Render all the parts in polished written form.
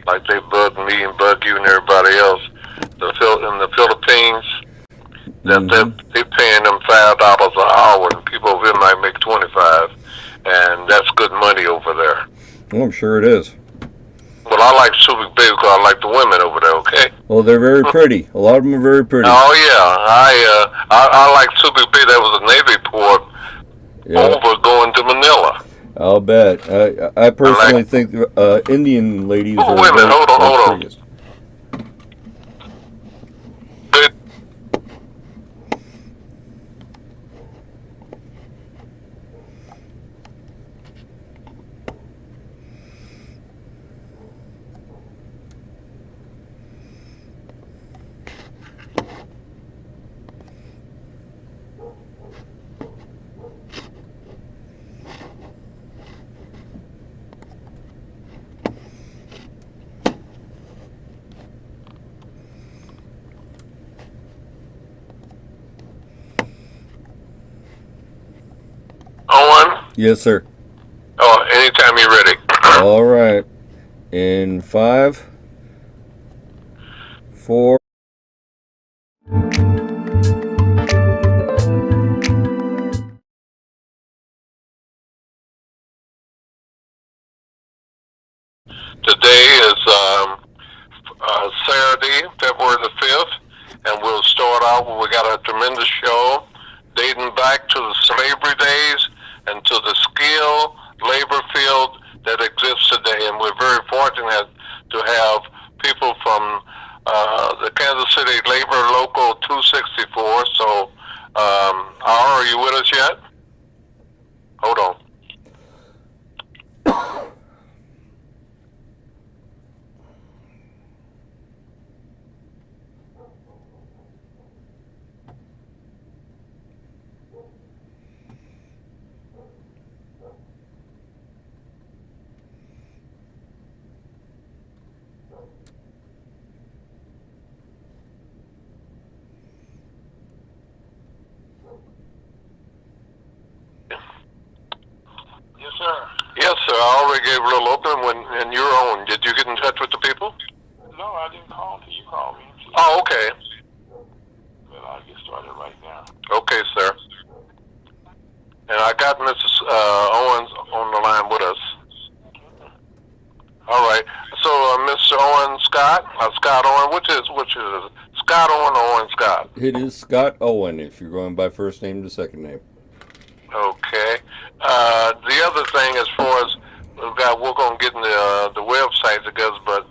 like they bug me and bug you and everybody else. In the Philippines, that Mm-hmm. they paying them $5 an hour, and people over here might make 25, and that's good money over there. Oh, I'm sure it is. Well, I like Subic Bay because I like the women over there. Okay. Well, they're very pretty. A lot of them are very pretty. Oh yeah, I like Subic Bay. That was a Navy port Yeah, over going to Manila. I'll bet. I I personally like think Indian ladies oh, are wait a minute, hold on, the hold on. prettiest. Owen. Yes, sir. Oh, anytime you're ready. All right. In five, four. Today is Saturday, February the 5th, and we'll start out. We got a tremendous show dating back to the slavery days and to the skill labor field that exists today. And we're very fortunate to have people from the Kansas City Labor Local 264. So, are you with us yet? Hold on. Yes, sir. Yes, sir. I already gave a little opening and you're on. Did you get in touch with the people? No, I didn't call until you called me. Oh, okay. Well, I'll get started right now. Okay, sir. And I got Mrs. Owens on the line with us. All right. So, Mr. Owen Scott, Scott Owen, which is it? Scott Owen or Owen Scott? It is Scott Owen if you're going by first name to second name. Okay. The other thing, as far as we're going to get in the website together, but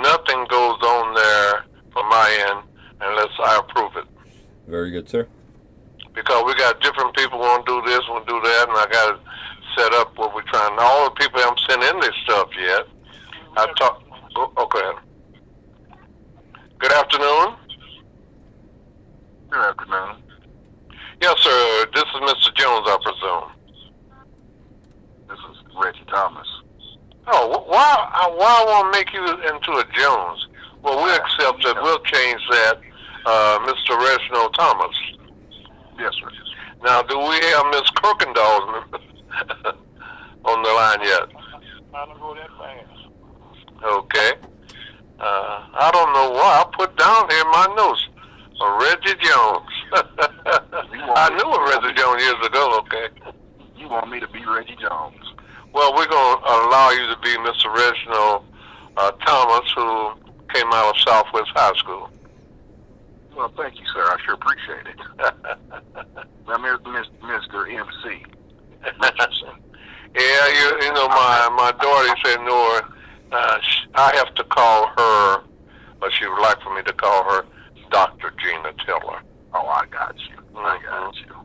nothing goes on there from my end unless I approve it. Very good, sir. Because we got different people want to do this, want to do that, and I got to set up what we're trying. All the people haven't sent in this stuff yet. Okay. Good afternoon. Good afternoon. Yes, sir. This is Mr. Jones, I presume. This is Reggie Thomas. Oh, why I want to make you into a Jones? Well, we'll accept that. We'll change that, Mr. Reginald Thomas. Yes, sir. Now, do we have Miss Kirkendall on the line yet? I don't go that fast. Okay. I don't know why I put down here in my notes Reggie Jones. I knew a Reggie Jones years ago. Okay. You want me to be Reggie Jones? Well, we're going to allow you to be Mr. Reginald Thomas, who came out of Southwest High School. Well, thank you, sir. I sure appreciate it. I'm Mr. MC. Richardson. Yeah, you know, my daughter said, no, I have to call her, but she would like for me to call her Dr. Gina Tiller. Oh, I got you. I got you.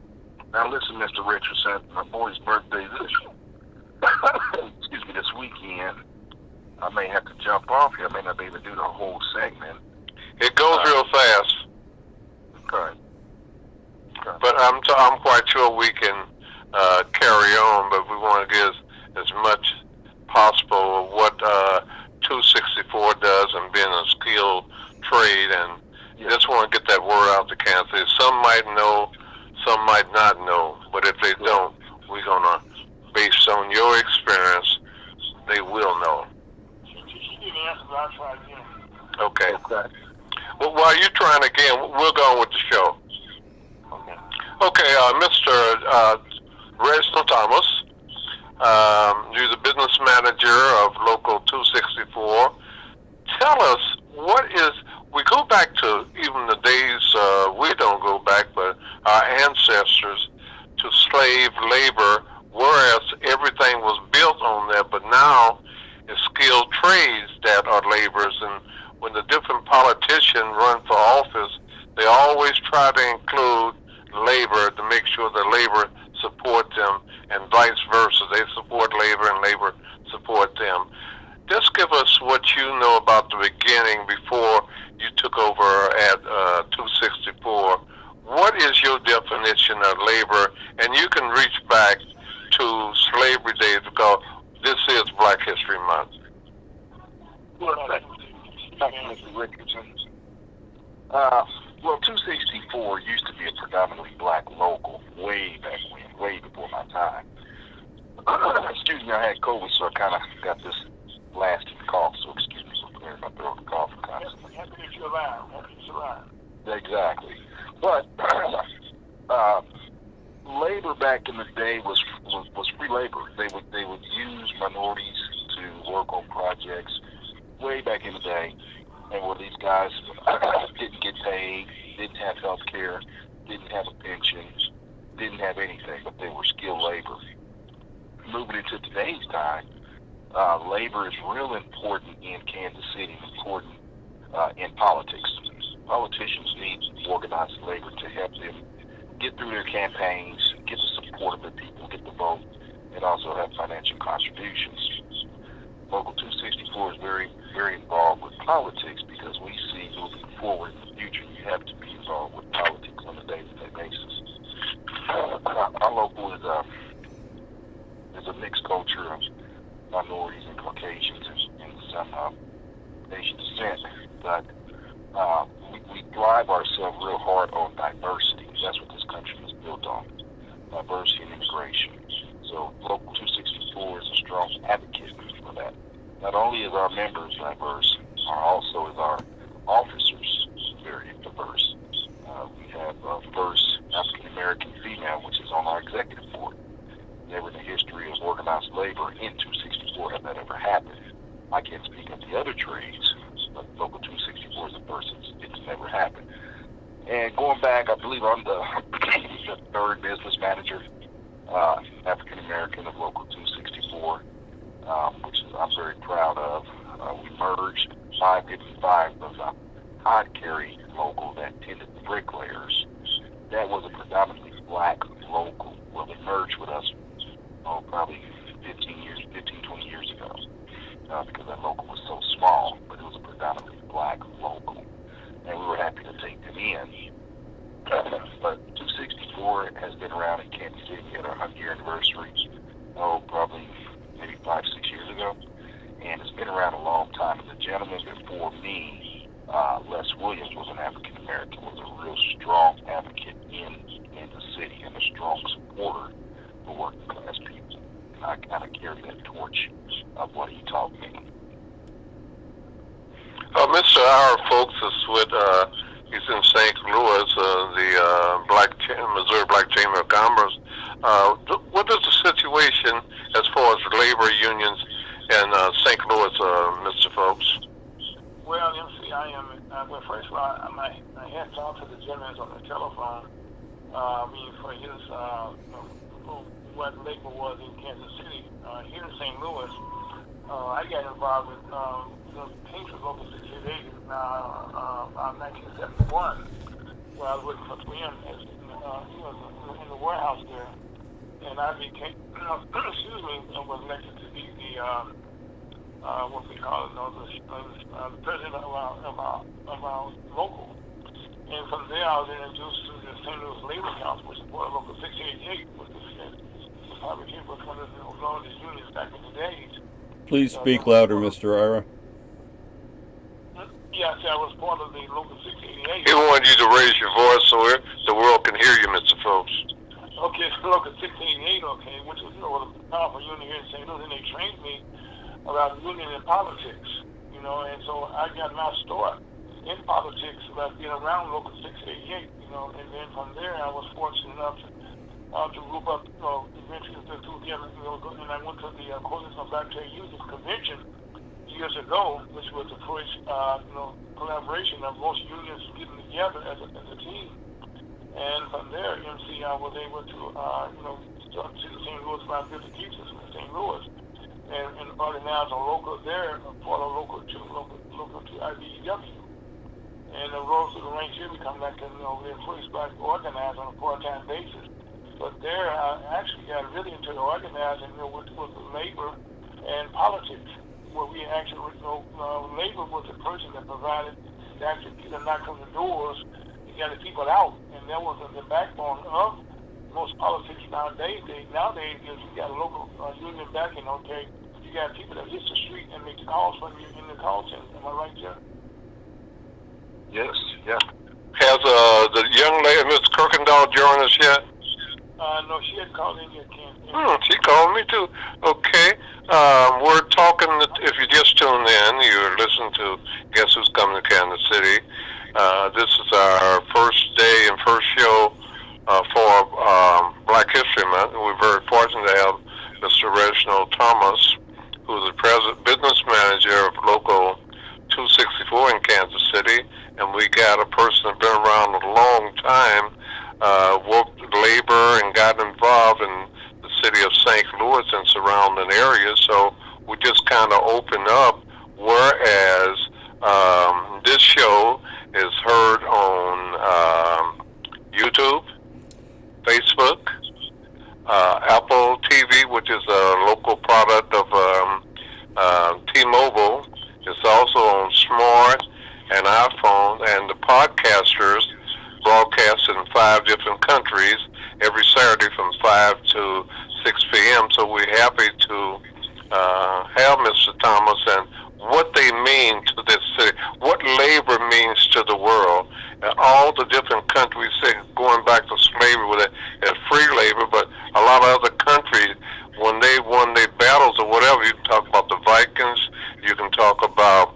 Now, listen, Mr. Richardson, my boy's birthday excuse me, this weekend. I may have to jump off here. I may not be able to do the whole segment. It goes real fast. Okay. But I'm quite sure we can carry on, but we want to get as much possible of what 264 does and being a skilled trade, and just want to get that word out to Kansas City. Some might know, some might not know, but if they don't, we're going to, based on your experience, they will know. She didn't answer, but I'll try again. Okay. Okay. Well, while you're trying again, we'll go on with the show. Okay. Okay, Mr. Reginald Thomas, you're the business manager of Local 264. Tell us, we go back to even the days, we don't go back, but our ancestors, to slave labor, whereas everything was built on that, but now it's skilled trades that are laborers. And when the different politicians run for office, they always try to include labor to make sure that labor support them, and vice versa. They support labor and labor support them. Just give us what you know about the beginning before you took over at 264. What is your definition of labor? And you can reach back to slavery days because this is Black History Month. Well, thank you, Mr. Richardson. Well, 264 used to be a predominantly black local way back when, way before my time. Excuse me, I had COVID, so I kind of got this lasting cough, so excuse me for clearing my throat and coughing constantly. Happy that you're alive. Happy that you're alive. Exactly. But labor back in the day was free labor. They would use minorities to work on projects way back in the day, and where these guys didn't get paid, didn't have health care, didn't have a pension, didn't have anything, but they were skilled labor. Moving into today's time, labor is real important in Kansas City, important in politics. Politicians need organized labor to help them get through their campaigns, get the support of their people, get the vote, and also have financial contributions. Local 264 is very, very involved with politics because we see moving forward in the future, you have to be involved with politics on a day-to-day basis. Our local is a mixed culture of minorities and Caucasians and some Asian descent, but we drive ourselves real hard on diversity. That's what this country is built on, diversity and integration. So Local 264 is a strong advocate for that. Not only is our members diverse, also is our officers very diverse. We have first African American female, which is on our executive board. Never in the history of organized labor in 264 have that ever happened. I can't speak of the other trades, but Local 264 is the first. It's never happened. And going back, I believe I'm the third business manager, African American of Local 264, which I'm very proud of. We merged 555 of the hod carry local that tended the bricklayers. That was a predominantly black local. Well, they merged with us, probably 20 years ago, because that local was so small, but it was a predominantly black local, and we were happy to take them in. But 264 has been around in Kansas City at our 100-year anniversary, probably maybe 5-6 years ago, and it's been around a long time. And the gentleman before me, Les Williams, was an African American, was a real strong advocate in Kansas City and a strong supporter for working class people. And I kind of carry that torch of what he taught me. Mr. Our folks is with, he's in St. Louis, the Missouri Black Chamber of Commerce. What is the situation as far as labor unions in St. Louis, Mr. Folks? Well, MC, I am. Well, first of all, my hats off to the gentleman on the telephone. For his what labor was in Kansas City. Here in St. Louis, I got involved with the Patriots Local 688 about 1971, where I was working for 3M in the warehouse there, and I became, was elected to be the what we call it, the president of our local. And from there, I was introduced to the St. Louis Labor Council, which supported Local 688, which probably was one of the largest unions back in the days. Please speak louder, Mr. Ira. Yes, I was part of the Local 688. He wanted you to raise your voice so the world can hear you, Mr. Folks. Okay, so Local 688, which was, was a powerful union here in St. Louis, and they trained me about union and politics. you know, and so I got my start in politics by being around Local 688, you know, and then from there I was fortunate enough to group up, you know, eventually together, you know, and I went to the Coalition of Black Trade Unions Convention years ago, which was the first, you know, collaboration of most unions getting together as a team. And from there, I was able to, you know, start to the St. Louis Liability Teachers in St. Louis, and organize a local there, part of local 2 IBEW. And the rose of the ranks here become like, you know, the first black organized on a part-time basis. But there, I actually got really into the organizing, you know, with labor and politics, where we actually, you know, labor was the person that provided the actual people knock on the doors to get the people out, and that was the backbone of most politics nowadays. Nowadays, is you got a local union backing, okay, you got people that hit the street and make the calls from you in the call center. Am I right, Jeff? Yes, yeah. Has the young lady, Miss Kirkendall, joined us yet? No, she had called in yet, Ken. She called me too. Okay. We're talking, if you just tuned in, you're listening to Guess Who's Coming to Kansas City. This is our first day and first show for Black History Month. We're very fortunate to have Mr. Reginald Thomas, who's the business manager of Local 264 in Kansas City. And we got a person that's been around a long time, worked labor and got involved in the city of St. Louis and surrounding areas. So we just kind of open up, whereas this show is heard on YouTube, Facebook, Apple TV, which is a local product of T-Mobile. It's also on Smart and iPhone, and the podcasters broadcast in 5 different countries every Saturday from 5 to 6 p.m. So we're happy to have Mr. Thomas and what they mean to this city, what labor means to the world. And all the different countries, say, going back to slavery with it as free labor, but a lot of other countries, when they won their battles or whatever, you can talk about the Vikings, you can talk about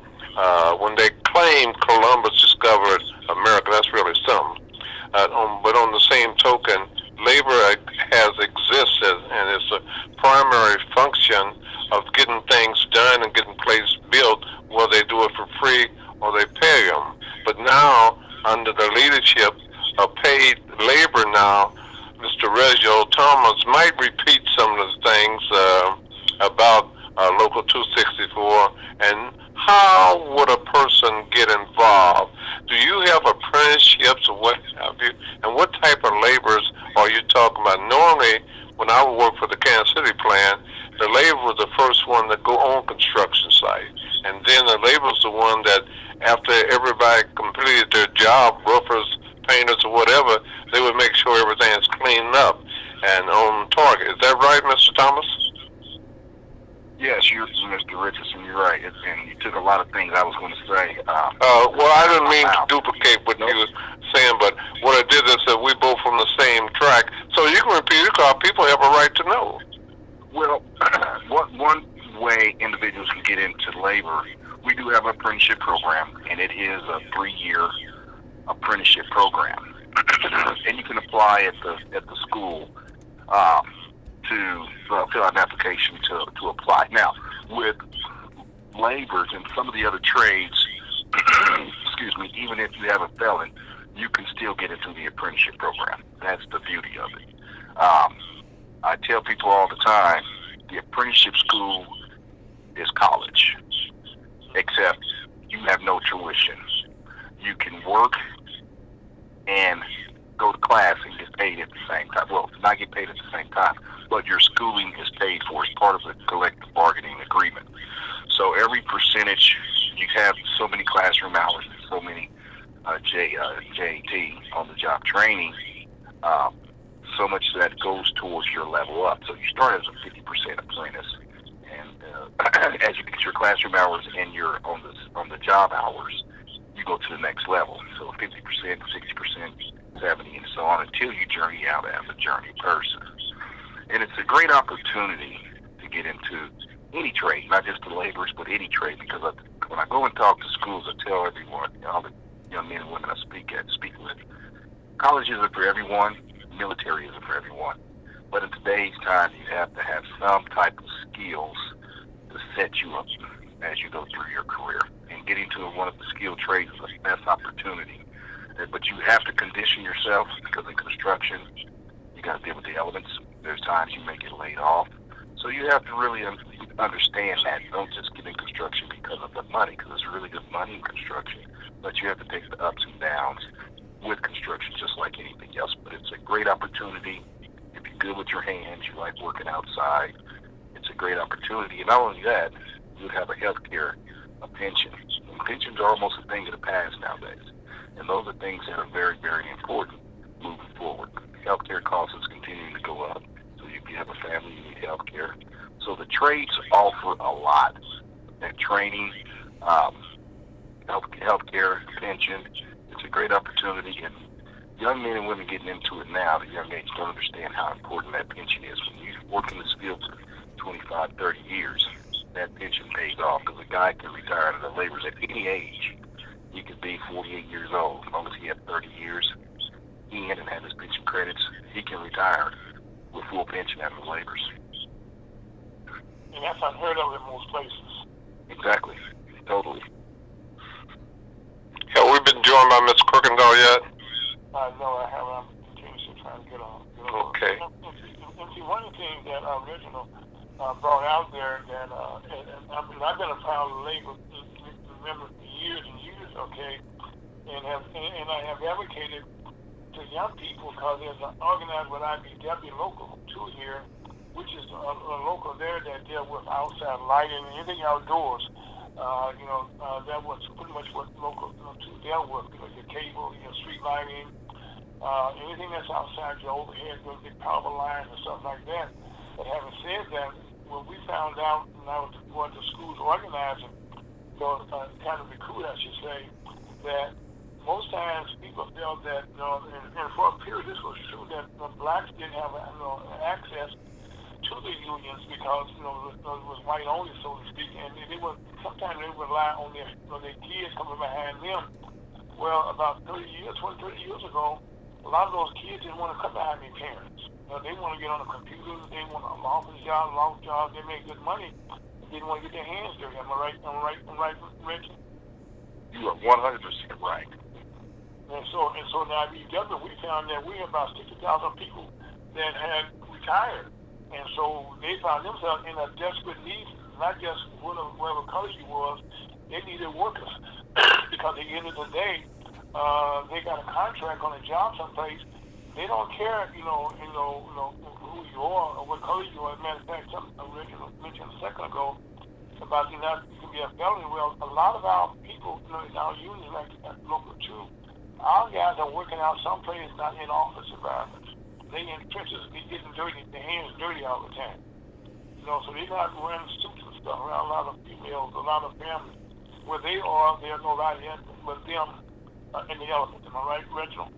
when they claimed Columbus discovered America. That's really something. But on the same token, labor has existed, and it's a primary function of getting things done and getting places built, whether they do it for free or they pay them. But now, under the leadership of paid labor now, Mr. Reginald Thomas might repeat some of the things about Local 264 and how would a person get involved? Do you have apprenticeships or what have you? And what type of laborers are you talking about? Normally, when I would work for the Kansas City plant, the labor was the first one to go on construction site. And then the labor was the one that, after everybody completed their job, roofers, painters, or whatever, they would make sure everything is cleaned up and on target. Is that right, Mr. Thomas? Yes, Mr. Richardson, you're right. And you took a lot of things I was going to say. Well, I didn't mean to duplicate what you were saying, but what I did is that we both from the same track. So you can repeat it because people have a right to know. Well, one way individuals can get into labor, we do have an apprenticeship program, and it is a 3-year apprenticeship program. And you can apply at the school to fill out an application to apply. Now, with laborers and some of the other trades, excuse me, even if you have a felon, you can still get into the apprenticeship program. That's the beauty of it. I tell people all the time, the apprenticeship school is college, except you have no tuition. You can work and go to class and get paid at the same time. Well, not get paid at the same time, but your schooling is paid for as part of the collective bargaining agreement. So every percentage, you have so many classroom hours, so many JAT on the job training, so much that goes towards your level up. So you start as a 50% apprentice, and as you get your classroom hours and your on the job hours, you go to the next level. So 50%, 60%, 70%, and so on until you journey out as a journey person. And it's a great opportunity to get into any trade, not just the laborers, but any trade, because when I go and talk to schools, I tell everyone, all the young men and women I speak with, college isn't for everyone, military isn't for everyone. But in today's time, you have to have some type of skills to set you up as you go through your career. And getting to one of the skilled trades is the best opportunity. But you have to condition yourself, because in construction, you got to deal with the elements. There's times you may get laid off. So you have to really understand that. Don't just get in construction because of the money, because there's really good money in construction. But you have to take the ups and downs with construction just like anything else. But it's a great opportunity. If you're good with your hands, you like working outside, it's a great opportunity. And not only that, you would have a health care, a pension. And pensions are almost a thing of the past nowadays. And those are things that are very, very important moving forward. Healthcare costs is continuing to go up. So if you have a family, you need healthcare. So the trades offer a lot. That training, healthcare, pension, it's a great opportunity. And young men and women getting into it now at a young age don't understand how important that pension is. When you work in this field for 25, 30 years, that pension pays off, because a guy can retire to the laborers at any age. He could be 48 years old. As long as he had 30 years in and had his pension credits, he can retire with full pension after the laborers. And that's unheard of in most places. Exactly. Totally. Have we been joined by Ms. Crookendall yet? No, I haven't. I'm continuously trying to get on. Okay. And see, one of the things that Reginald brought out there, that I've been a proud labor member for years and years, okay, and I have advocated to young people, because there's an organized with IBW local too here, which is a local there that deal with outside lighting and anything outdoors. That was pretty much what local two dealt with. Your cable, your street lighting, anything that's outside your overhead, those big power lines and stuff like that. But having said that, when we found out, and I was going to schools organizing, kind of recruit, I should say, that most times people felt that, and for a period this was true, that blacks didn't have access to the unions, because it was white only, so to speak, and sometimes they would rely on their kids coming behind them. Well, about 20, 30 years ago, a lot of those kids didn't want to come behind their parents. They want to get on the computer, they want an office job, they make good money. They didn't want to get their hands dirty. Am I right, Reggie? You are 100% right. And so now we found that we had about 60,000 people that had retired. And so they found themselves in a desperate need, not just whatever color you was, they needed workers. Because at the end of the day, they got a contract on a job someplace. They don't care, who you are or what color you are. As a matter of fact, something originally mentioned a second ago about you can be a felony. Well, a lot of our people, in our unions, like local too, our guys are working out someplace not in office environments. They in trenches, be getting dirty, their hands dirty all the time. So they're not wearing suits and stuff around a lot of females, a lot of families. Where they are, there's nobody but them in the elements. Am I right, Reginald?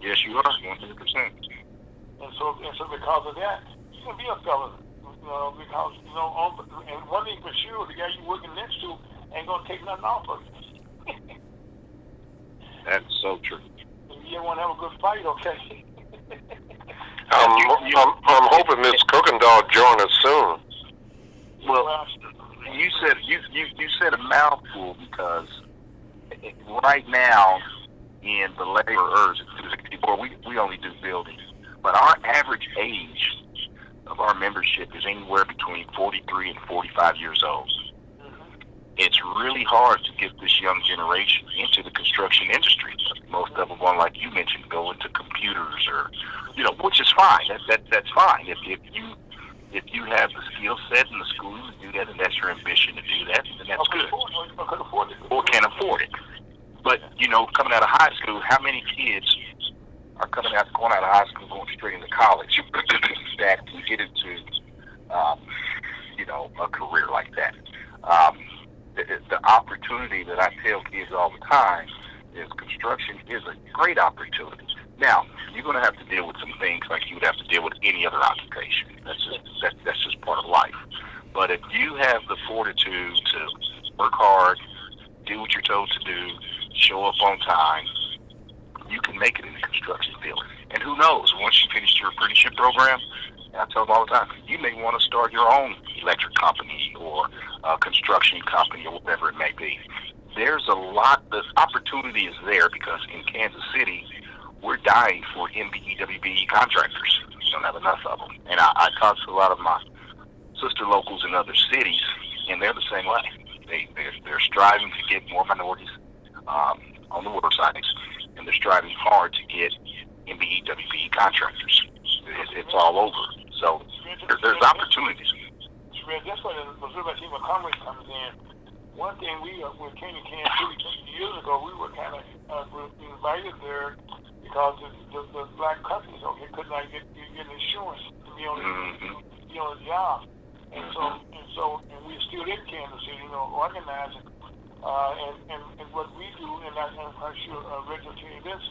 Yes, you are, 100%. And so because of that, you can be a felon. Because, and one thing for sure, the guy you're working next to ain't going to take nothing off of you. That's so true. You want to have a good fight, okay? I'm hoping Ms. Crookendall join us soon. Well, you said a mouthful, because right now in the laborers, we only do buildings, but our average age of our membership is anywhere between 43 and 45 years old. It's really hard to get this young generation into the construction industry. Most of them want, like you mentioned, go into computers or, which is fine. That's fine. If you have the skill set and the schooling to do that, and that's your ambition to do that, then that's good. Or can afford it. But, coming out of high school, how many kids are going out of high school, going straight into college that can get into, a career like that? The opportunity that I tell kids all the time is construction is a great opportunity. Now, you're going to have to deal with some things like you would have to deal with any other occupation. That's just part of life. But if you have the fortitude to work hard, do what you're told to do, show up on time, you can make it in the construction field. And who knows, once you finish your apprenticeship program, I tell them all the time, you may want to start your own electric company or a construction company or whatever it may be. There's a lot, the opportunity is there because in Kansas City, we're dying for MBE, WBE contractors. We don't have enough of them. And I talk to a lot of my sister locals in other cities, and they're the same way. They're striving to get more minorities on the work sites, and they're striving hard to get MBE, WBE contractors. It's all over. So there's opportunities. That's where the Missouri Chamber of Commerce comes in. One thing we came to Kansas City years ago, we were kind of invited there because the black companies could not get insurance to be on the job. And we're still in Kansas City, organizing. And what we do, and I'm quite sure Richard will tell you this,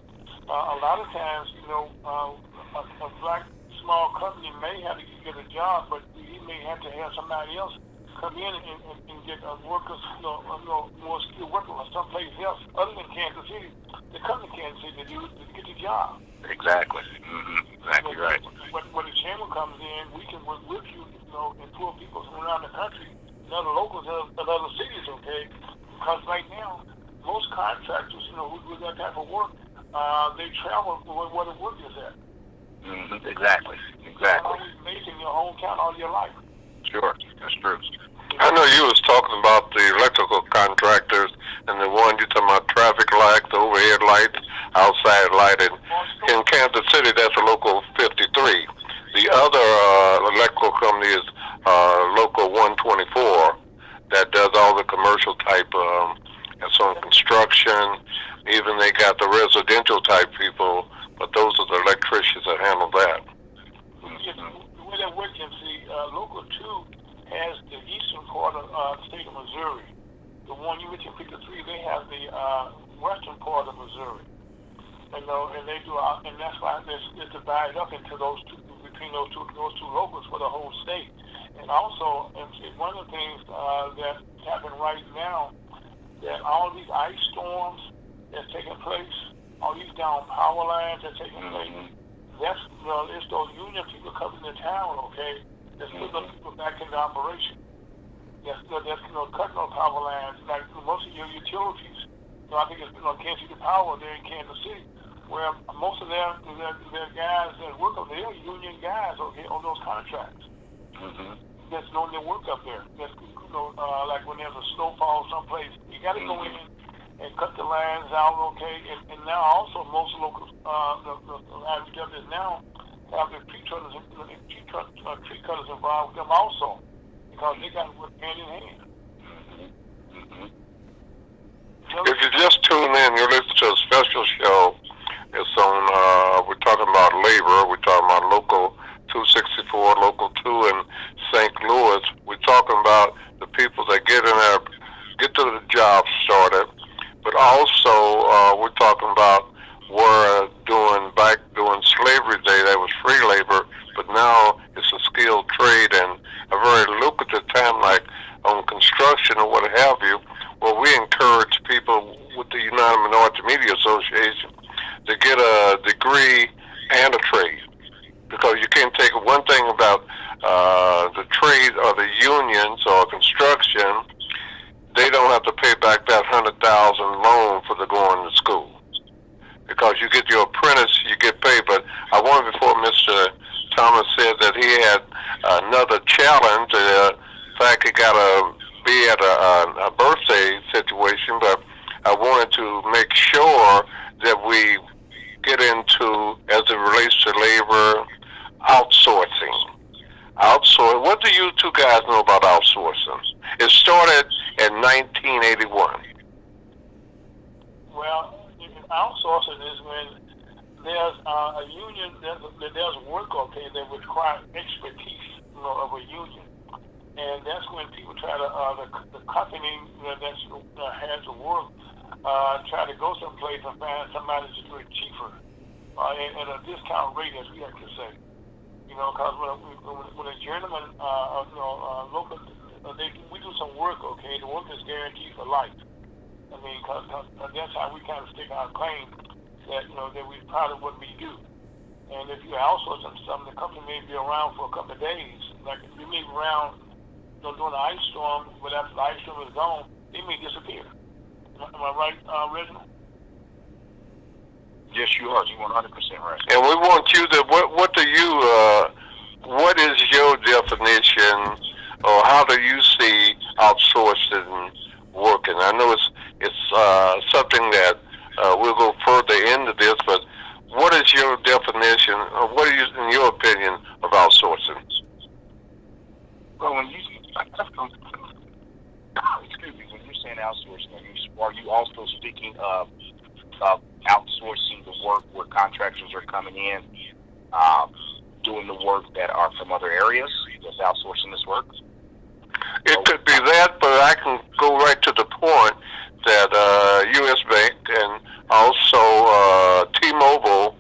a lot of times, a black small company may have to get a job, but he may have to have somebody else come in and get workers, more skilled workers or someplace else other than Kansas City to come to Kansas City to get the job. Exactly. Exactly right. When the chamber comes in, we can work with you, and pull people from around the country, and other locals in other cities, okay? Because right now, most contractors, who do that type of work, they travel where the work is at. Exactly. Always based in your hometown all your life. Sure, that's true. I know you was talking about the electrical contractors and the one you're talking about traffic lights, the overhead lights, outside lighting. In Kansas City, that's a local 53. The other electrical company is local 124 that does all the commercial type and some construction. Even they got the residential type people, but those are the electricians that handle that. The way that works, local 2 has the eastern part of the state of Missouri. The one you mentioned, 53, they have the western part of Missouri. And they do, and that's why it's divided up into those two, between those two locals for the whole state. And also, one of the things that happen right now, that all these ice storms that's taking place, all these down power lines that's taking place, it's those union people coming to town, okay, that's putting those people back into operation. That's cutting those power lines, like most of your utilities. I think it's Kansas City Power there in Kansas City, where most of their guys that work up there are union guys, okay, on those contracts. That's doing their work up there. That's like when there's a snowfall someplace, you got to go in and cut the lines out, okay. And now also most local the IBWs now have the tree cutters involved with them also, because they got to work hand in hand. If you just tune in, you're listening to a special show. It's on, we're talking about labor. We're talking about local 264, local 2 in St. Louis. We're talking about the people that get in there, get to the job started. But also, we're talking about where during slavery day, that was free labor, but now it's a skilled trade and a very lucrative time, like on construction or what have you. Well, we encourage people with the United Minority Media Association to get a degree and a trade, because you can't take one thing about the trade or the unions or construction. They don't have to pay back that $100,000 loan for the going to school, because you get your apprentice, you get paid. But I wanted, before Mr. Thomas said that he had another challenge. In fact, he got to be at a birthday situation, but I wanted to make sure that we get into, as it relates to labor, outsourcing. What do you two guys know about outsourcing? It started in 1981. Well, outsourcing is when there's a union, there's work, okay, that requires expertise, of a union. And that's when people try to, the company that has the work, try to go someplace and find somebody to do it cheaper, at a discount rate, as we like to say. Because when a journeyman, local, we do some work, okay, the work is guaranteed for life. I mean, cause that's how we kind of stick our claim that, that we proud of what we do. And if you outsource something, the company may be around for a couple of days. Like we may be around, during the ice storm, but after the ice storm is gone, they may disappear. Am I right, Reginald? Yes, you are. You're 100% right. And we want you to, what is your definition, or how do you see outsourcing working? I know it's something that we'll go further into this, but what is your definition, or what is, in your opinion, of outsourcing? Well, when you're saying outsourcing, are you also speaking of outsourcing the work where contractors are coming in, doing the work that are from other areas? Just outsourcing this work? It could be that, but I can go right to the point that U.S. Bank and also T-Mobile,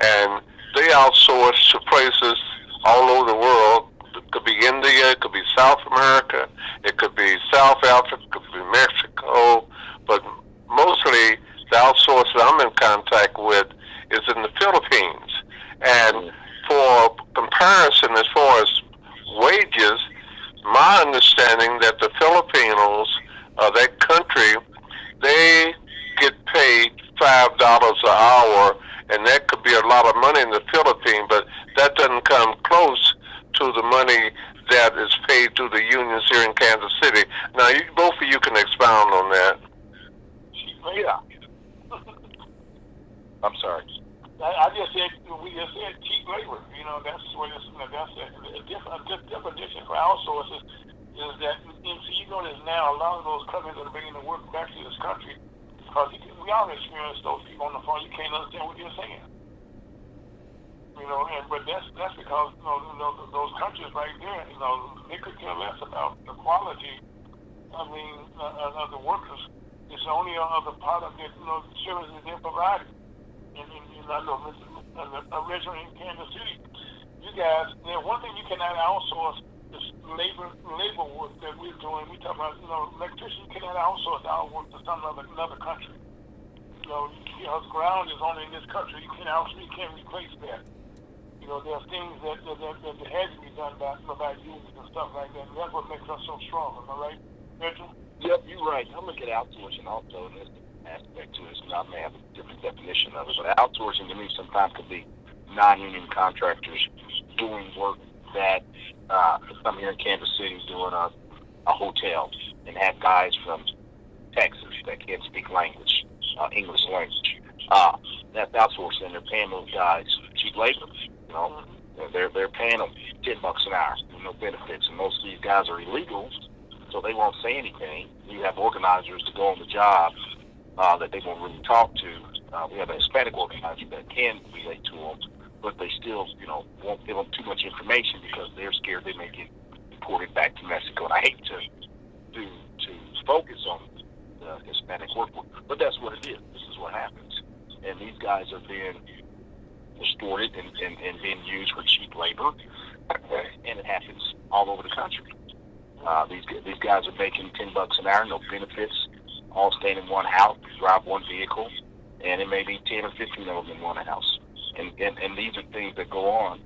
and they outsource to places all over the world. It could be India, it could be South America, it could be South Africa, it could be Mexico, but mostly the outsource that I'm in contact with is in the Philippines. And for comparison as far as wages, my understanding that the Filipinos, that country, they get paid $5 an hour, and that could be a lot of money in the Philippines, but that doesn't come close to the money that is paid through the unions here in Kansas City. Now, both of you can expound on that. Yeah. I'm sorry. I just said, we just said cheap labor. That's what that's a definition for outsources is that, you notice now a lot of those companies that are bringing the work back to this country, because we all experience those people on the phone, you can't understand what you're saying. But that's because those countries right there, they could care less about the quality. Of the workers. It's only of the product that services they're providing. And I know, originally in Kansas City, you guys, one thing you cannot outsource is labor work that we're doing. We talk about electricians cannot outsource our work to another country. Because ground is only in this country. You can't replace that. There are things that had to be done by unions and stuff like that. And that's what makes us so strong. Am I right, Richard? Yep, you're right. I look at outsourcing also in this aspect to it. I may have a different definition of it, but outsourcing to me sometimes could be non-union contractors doing work that I'm here in Kansas City doing a hotel, and have guys from Texas that can't speak English language. That's outsourcing. They're paying those guys cheap labor. They're paying them $10 an hour with no benefits, and most of these guys are illegals, so they won't say anything. You have organizers to go on the job that they won't really talk to. We have a Hispanic organizer that can relate to them, but they still, won't give them too much information because they're scared they may get deported back to Mexico. And I hate to focus on the Hispanic workforce, but that's what it is. This is what happens, and these guys are being distorted and being used for cheap labor, and it happens all over the country. These guys are making $10 an hour, no benefits, all staying in one house, drive one vehicle, and it may be 10 or 15 of them in one house. And these are things that go on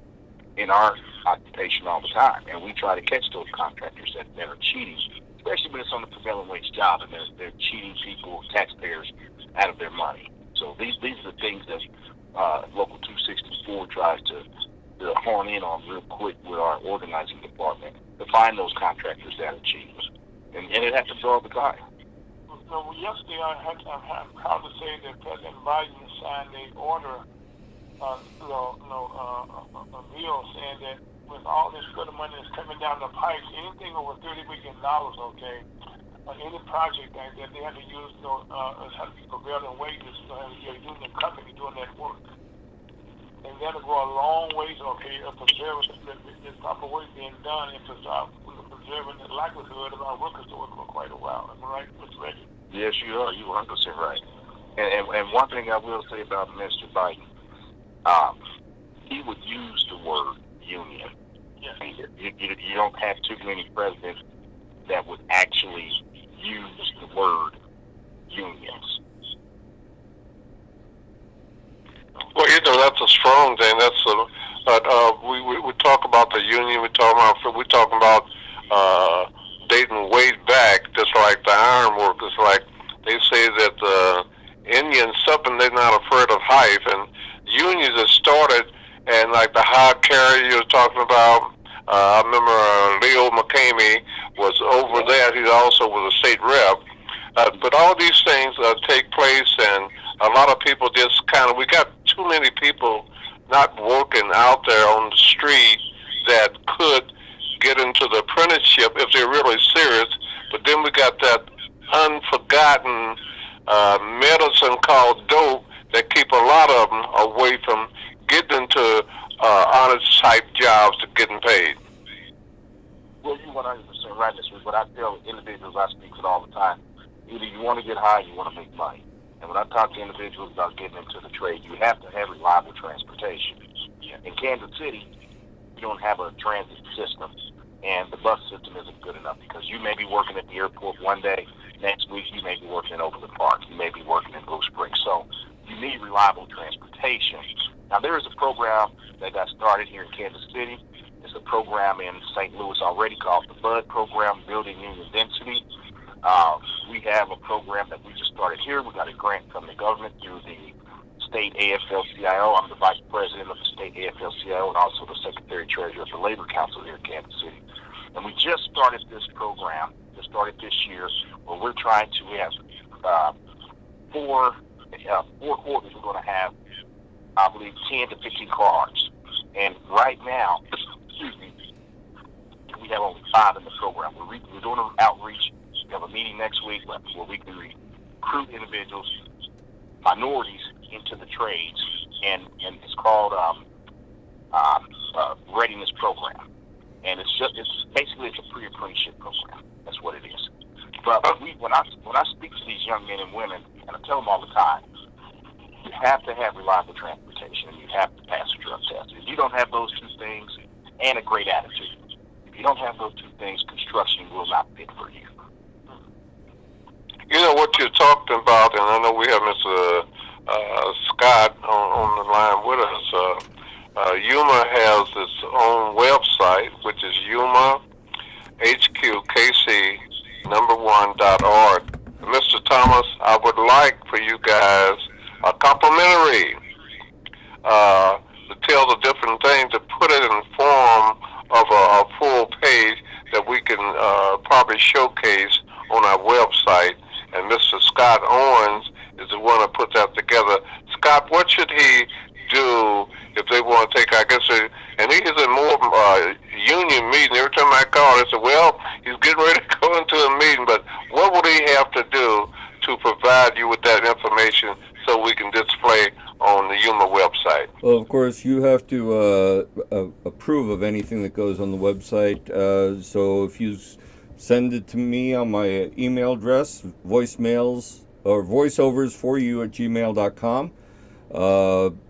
in our occupation all the time, and we try to catch those contractors that are cheating, especially when it's on the prevailing wage job and they're cheating people, taxpayers, out of their money. So these are the things that Local 264 tries to horn in on real quick with our organizing department to find those contractors that are cheating, and it has to draw the line. So yesterday, I'm proud to say that President Biden signed an order, a bill saying that with all this good money that's coming down the pipes, anything over $30 billion, okay, any project that they have to use, has to be prevailing wages, you're using a company doing that work. And that'll go a long ways, okay, of preserving the proper work being done and preserving the likelihood of our workers to work for quite a while. Am I right, Mr. Reggie? Yes, you are. You're 100% right. And one thing I will say about Mr. Biden, he would use the word union. Yes. You don't have too many presidents that would actually use the word unions. Well, that's a strong thing. We talk about the union. We talk about dating way back, just like the iron workers. Like they say that the Indians, something they're not afraid of height, and unions that started, and like the hard carrier you're talking about. I remember Leo McCamey was over there. He also was a state rep. But all these things take place, and a lot of people just we got too many people not working out there on the street that could get into the apprenticeship if they're really serious. But then we got that unforgotten medicine called dope that keep a lot of them away from getting into honest type jobs to getting paid. Well, you're 100% right, Mr. But I tell individuals I speak with all the time, either you want to get high or you want to make money. And when I talk to individuals about getting into the trade, you have to have reliable transportation. In Kansas City, you don't have a transit system, and the bus system isn't good enough because you may be working at the airport one day, next week you may be working in Overland Park, you may be working in Blue Springs. So you need reliable transportation. Now, there is a program that got started here in Kansas City. It's a program in St. Louis already called the BUD program, Building Union Density. We have a program that we just started here. We got a grant from the government through the state AFL-CIO. I'm the vice president of the state AFL-CIO and also the secretary-treasurer of the Labor Council here in Kansas City. And we just started this program, just started this year, where we're trying to have four quarters. We're going to have, I believe, 10 to 15 cars. And right now, we have only 5 in the program. We're doing an outreach. We have a meeting next week where we can recruit individuals, minorities, into the trades, and it's called readiness program. And it's basically a pre-apprenticeship program. That's what it is. But when I speak to these young men and women, and I tell them all the time, you have to have reliable transportation, and you have to pass a drug test. If you don't have those two things, and a great attitude, if you don't have those two things, construction will not fit for you. You know what you're talking about, and I know we have Mr. Scott on the line with us. Yuma has its own website, which is YumaHQKC1.org. Mr. Thomas, I would like for you guys a complimentary to tell the different things, to put it in form of a full page that we can probably showcase on our website. And Mr. Scott Owens is the one that put that together. Scott, what should he do if they want to take, I guess, and he is in more union meeting. Every time I call, they say, well, he's getting ready to go into a meeting, but what would he have to do to provide you with that information so we can display on the Yuma website? Well, of course, you have to approve of anything that goes on the website. So if you send it to me on my email address, voicemails or voiceovers4you@gmail.com,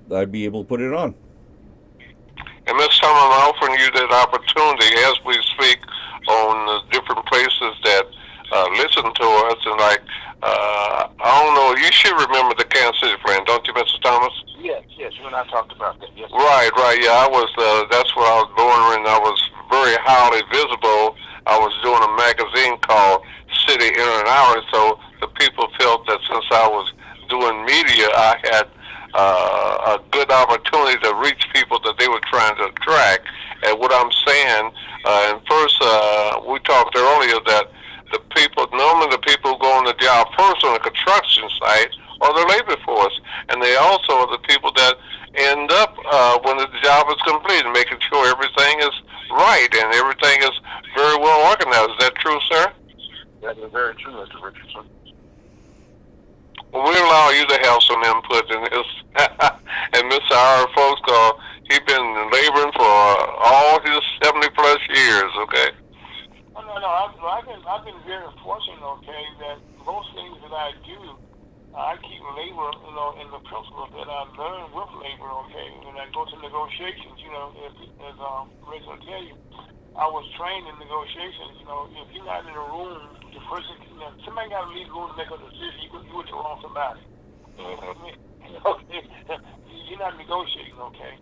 I'd be able to put it on. And Ms. Thomas, I'm offering you that opportunity as we speak on the different places that listen to us. And I don't know, you should remember the Kansas City plan, don't you, Mr. Thomas? Yes, you and I talked about that. Yes. Right, yeah. I was. That's where I was born, and I was very highly visible. I was doing a magazine called City In and Out, so the people felt that since I was doing media, I had a good opportunity to reach people that they were trying to attract. And what I'm saying, and first, we talked earlier that normally the people who go on the job first on the construction site are the labor force, and they also are the people that end up when the job is completed, making sure everything is right and everything is very well organized. Is that true, sir? That is very true, Mr. Richardson. Well, we allow you to have some input in this. And Mr. Howard folks, he's been laboring for all his 70-plus years, okay? No, I've been very fortunate, okay, that most things that I do, I keep labor, in the principles that I learned with labor, okay? When I go to negotiations, as Rachel will tell you, I was trained in negotiations. If you're not in a room the first thing, somebody got to leave room to make a decision. You went the wrong somebody. Okay, you're not negotiating, okay?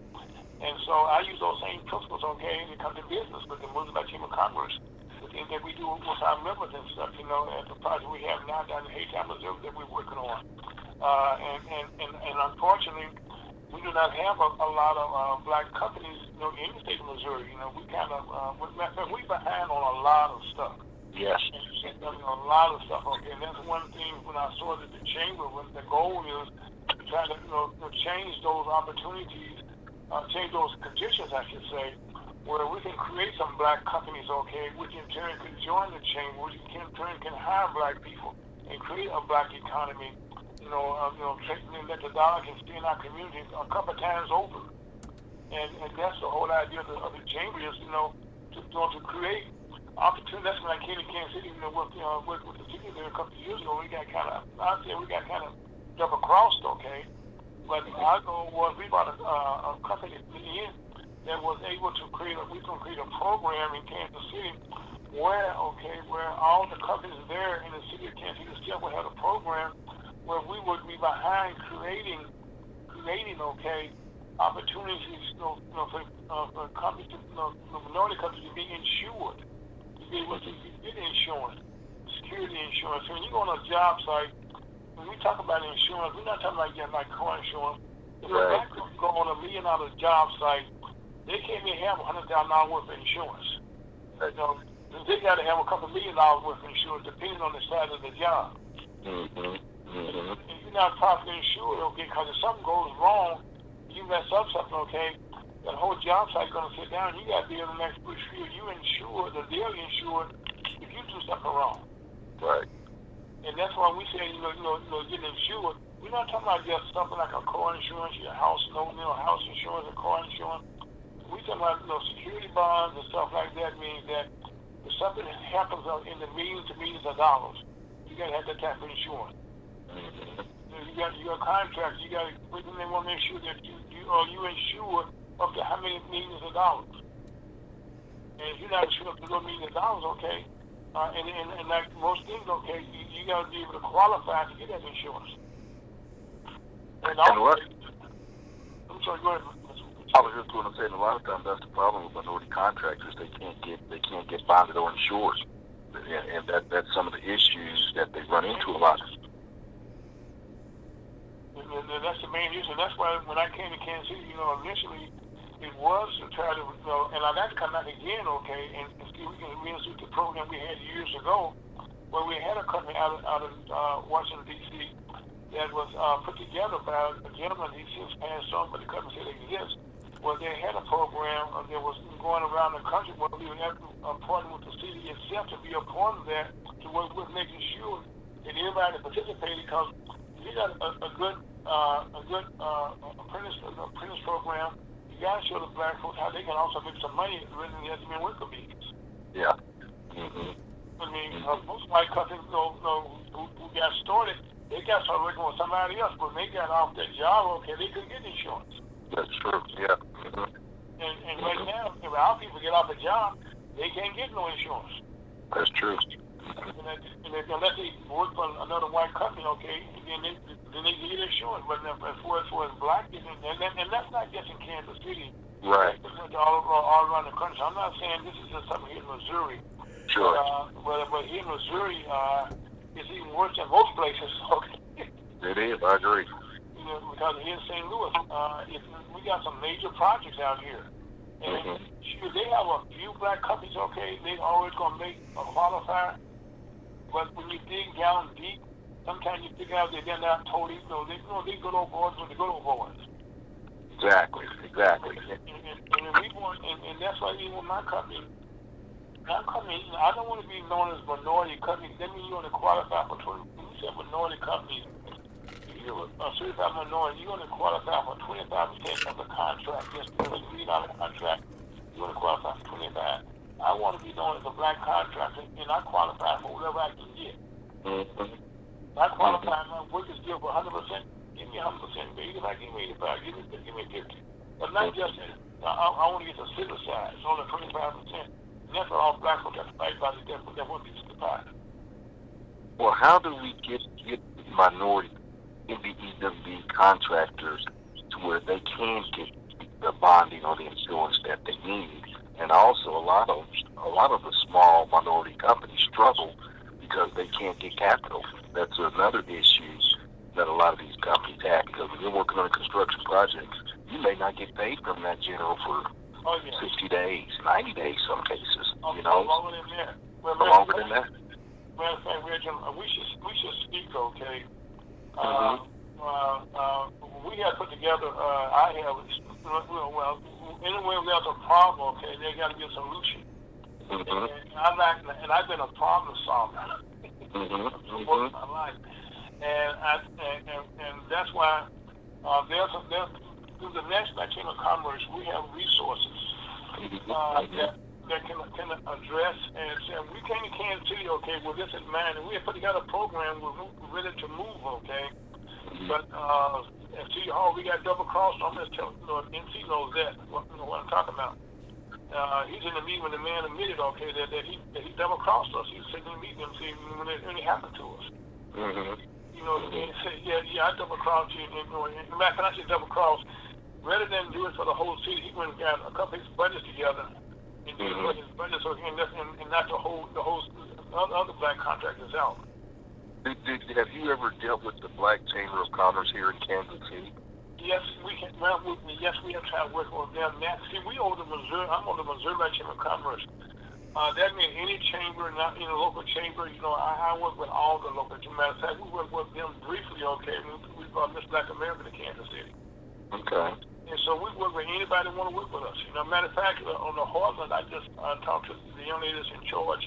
And so I use those same principles, okay, when it comes to business with the Muslim Chamber of Commerce, the things that we do with our members and stuff, at the project we have now down in Haytown, Missouri that we're working on. And unfortunately, we do not have a lot of black companies, in the state of Missouri. We kind of, we're behind on a lot of stuff. Yes. And a lot of stuff, okay. And that's one thing when I started the chamber, when the goal is to try to, change those opportunities, change those conditions, I should say, where we can create some black companies, okay, which in turn can join the chamber, which in turn can hire black people and create a black economy. That the dollar can stay in our community a couple of times over, and that's the whole idea of the chamber is to create opportunity. That's when I came to Kansas City, worked with the city there a couple of years ago. We got kind of double crossed, okay. But our goal was we brought a company in that was able to create a program in Kansas City where all the companies there in the city of Kansas City still would have a program where we would be behind creating opportunities, for companies, minority companies to be insured, to be able to get insurance, security insurance. So when you go on a job site, when we talk about insurance, we're not talking about getting like car insurance. If a black company go on $1 million job site, they can't even have $100,000 worth of insurance. They got to have a couple $1 million worth of insurance depending on the size of the job. If you're not properly insured, okay, because if something goes wrong, you mess up something, okay, that whole job site's going to sit down. You got to be in the next push field. You insured, or they're insured if you do something wrong. Right. And that's why we say, getting insured. We're not talking about just something like a car insurance, your house, house insurance, or car insurance. We're talking about, security bonds and stuff like that. Means that if something happens in the millions to millions of dollars, you got to have that type of insurance. You got your contract. You got to. They want to make sure that you insure up to how many millions of dollars. And if you're not insured up to those millions of dollars, okay, and like most things, okay, you got to be able to qualify to get that insurance. And also, I'm sorry, go ahead. I was just going to say, a lot of times that's the problem with minority contractors. They can't get bonded or insured, and that's some of the issues that they run into a lot. And that's the main issue. That's why when I came to Kansas City, initially it was to try to, and I'd like to come back again, okay, and see if we can reinstitute the program we had years ago, where we had a company out of Washington, D.C. that was put together by a gentleman. He since passed on, but the company still exists. Well, they had a program that was going around the country where we had a partner with the city itself to be a part of that, to work with making sure that everybody participated, because you got a good apprentice program. You got to show the black folks how they can also make some money rather than just being worker bees. Yeah. I mean, most white companies, who got started, they got started working with somebody else, but when they got off their job, okay, they couldn't get insurance. That's true. Yeah. And right now, if our people get off a job, they can't get no insurance. That's true. Unless they work for another white company, okay, then they get insurance. But as far as black, and that's not just in Kansas City. Right. All around the country. I'm not saying this is just something here in Missouri. Sure. But here in Missouri, it's even worse than most places. Okay. It is. I agree. Because here in St. Louis, we got some major projects out here. And sure, they have a few black companies, okay, they always going to make a qualifier. But when you dig down deep, sometimes you figure out they're not totally, they good old boys with the good old boys. Exactly. And that's why even with my company, I don't want to be known as minority company. That means you want to qualify for, when you say minority companies, you're a certified minority, you're going to qualify for 25% of the contract. Just because you read out a contract, you're going to qualify for 25%. I want to be known as a black contractor, and I qualify for whatever I can get. I qualify my workers deal for 100%. Give me 100%, baby. If I give me 85, give me 50. But not just that. I want to get the civil side. It's only 25%. And that's what all black folks have to fight about. That would be certified. well, how do we get minority MBEWB contractors to where they can get the bonding or the insurance that they need? And also, a lot of the small minority companies struggle because they can't get capital. That's another issue that a lot of these companies have, because when you're working on a construction project, you may not get paid from that general for 60 days, 90 days, some cases. You know, longer than that. Well, longer than that. Matter of fact, Richard, we should speak, okay? We have put together. I have. Well, anyway, there's a problem, okay? There got to be a solution. And I've been a problem solver. Most of my life. And that's why there's through the National Chamber of Commerce, we have resources that can address and say, we came to Kansas City, okay, with this in mind, and we have put together a program, we're ready to move, okay. But at City Hall, we got double crossed. I'm going to tell NC knows that, what I'm talking about. He's in the meeting when the man admitted, okay, that he double crossed us. He was sitting in the meeting and saying when it happened to us. You know, and he said, yeah, I double crossed you. And matter of fact, I said double crossed. Rather than do it for the whole city, he went and got a couple of his budgets together and did his budgets, and not the whole other black contractors out. Have you ever dealt with the Black Chamber of Commerce here in Kansas City? Yes, we can. Well, yes, we have tried to work with them. Now, see, we over the Missouri. I'm on the Missouri Black Chamber of Commerce. That means any chamber, not any local chamber. You know, I work with all the local. As a matter of fact, we work with them briefly. Okay, we brought Miss Black America to Kansas City. Okay. And so we work with anybody that want to work with us. You know, matter of fact, on the Heartland, I just talked to the young lady that's in charge.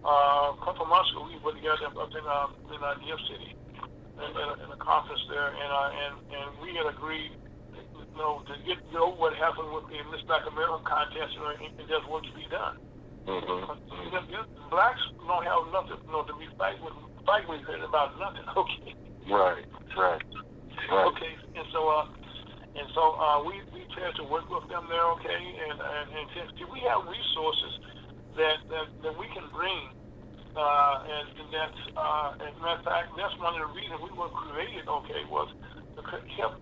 A couple of months ago, we were together up in Gift City, in a conference there, and we had agreed, you know, to get over what happened with the Miss Black America contest, and there's work to be done. Blacks don't have nothing, you know, to be fight with about nothing. Okay. Right. Okay, and so we try to work with them there. Okay, and we have resources that we can bring, and that's as a matter of fact, that's one of the reasons we were created. Okay, was to help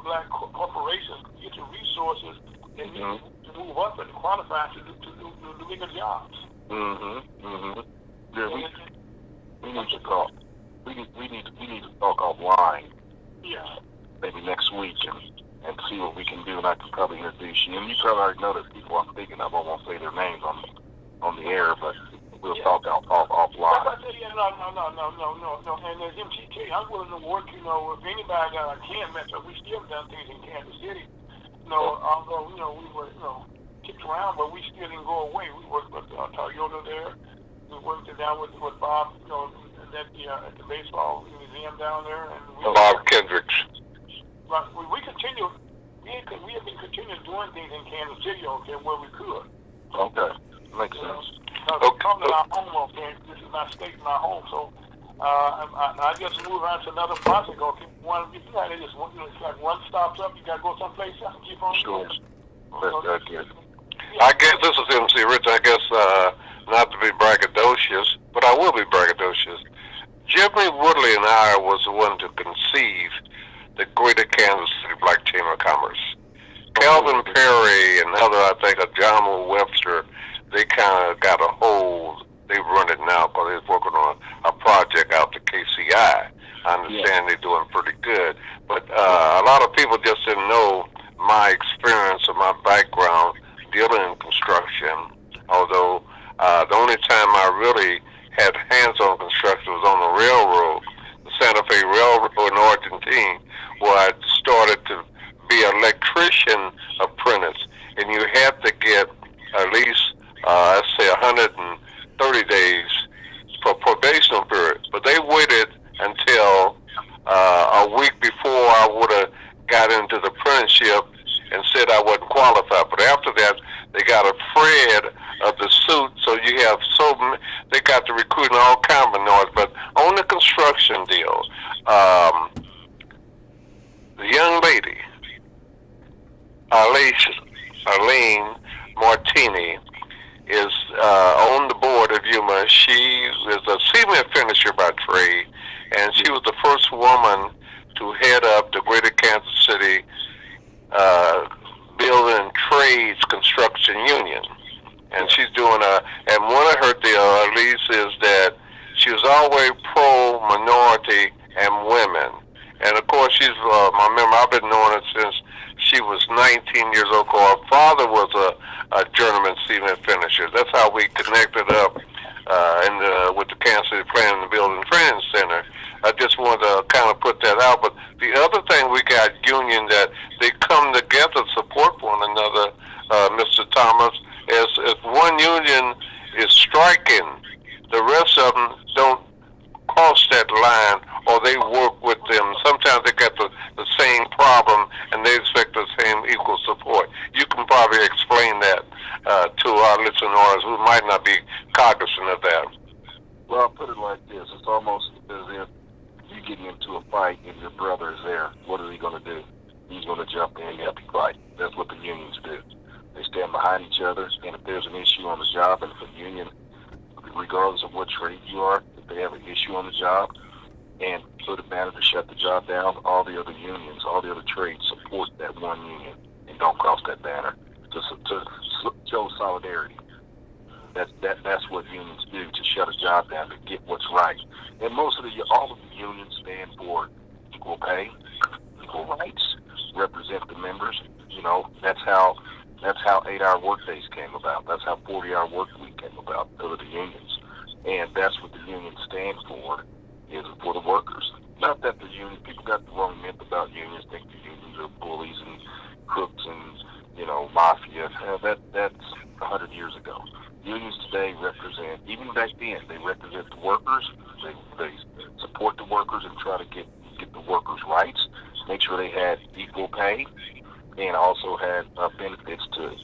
black corporations get the resources they need to move up and qualify to do bigger jobs. Yeah, we need to talk. We need to talk offline. Yeah. Maybe next week and see what we can do, and I can probably introduce you. And you probably already know the people I'm thinking of. I won't say their names on the air, but we'll talk offline. No. And as MTK, I'm willing to work, you know, with anybody that I can mess up. We still done things in Kansas City. You know, although, you know, we were, you know, kicked around, but we still didn't go away. We worked with Toyota there. We worked down with Bob, you know, at the baseball museum down there. And Bob Kendricks. But we continue. We have been continuing doing things in Kansas City, okay, where we could. Okay, makes sense. Come to our home, okay. This is my state, my home. So I just move on to another project. Okay, it's like one stops up, you got to go someplace else and keep on. Sure. That's good. I guess this is MC Rich. I guess not to be braggadocious, but I will be braggadocious. Jimmy Woodley and I was the one to conceive the Greater Kansas City Black Chamber of Commerce. Calvin Perry and other, I think, John O. Webster, they kind of got a hold. They run it now because they're working on a project out to KCI. I understand they're doing pretty good. But a lot of people just didn't know my experience or my background dealing in construction, although the only time I really had hands-on construction was on the railroad, the Santa Fe Railroad in Argentina, where I started to be an electrician apprentice, and you had to get at least, let's say, 130 days for probation period. But they waited until a week before I would have got into the apprenticeship and said I wasn't qualified. But after that, they got a Fred of the suit, so you have they got to recruit all kinds of noise. But on the construction deal, the young lady, Arlene Martini, is on the board of Yuma. She is a cement finisher by trade, and she was the first woman to head up the Greater Kansas City Building Trades Construction Union. And she's doing and one of her deal, at least, is that she was always pro-minority and women. And of course, she's my member. I've been knowing her since she was 19 years old. Her father was a journeyman cement finisher. That's how we connected up with the Kansas City Planning and Building Training Center. I just wanted to kind of put that out. But the other thing, we got union that they come together, support one another, Mr. Thomas, is if one union is striking, the rest of them don't cross that line, or they work with them. Sometimes they got the same problem, and they expect the same equal support. You can probably explain that to our listeners who might not be cognizant of that. Well, I'll put it like this. It's almost as if you're getting into a fight and your brother is there. What is he going to do? He's going to jump in and help you fight. That's what the unions do. They stand behind each other, and if there's an issue on the job, and if a union, regardless of what trade you are, if they have an issue on the job and put a banner to shut the job down, all the other unions, all the other trades support that one union and don't cross that banner to show solidarity. That's what unions do, to shut a job down, to get what's right. And all of the unions stand for equal pay, equal rights, represent the members. You know, that's how 8-hour workdays came about. That's how 40-hour work week came about, because of the unions. And that's what the unions stand for, is for the workers. Not that the union, people got the wrong myth about unions, think the unions are bullies and crooks and, mafia. That's 100 years ago. Unions today represent, even back then, they represent the workers. They support the workers and try to get the workers' rights, make sure they had equal pay, and also had benefits to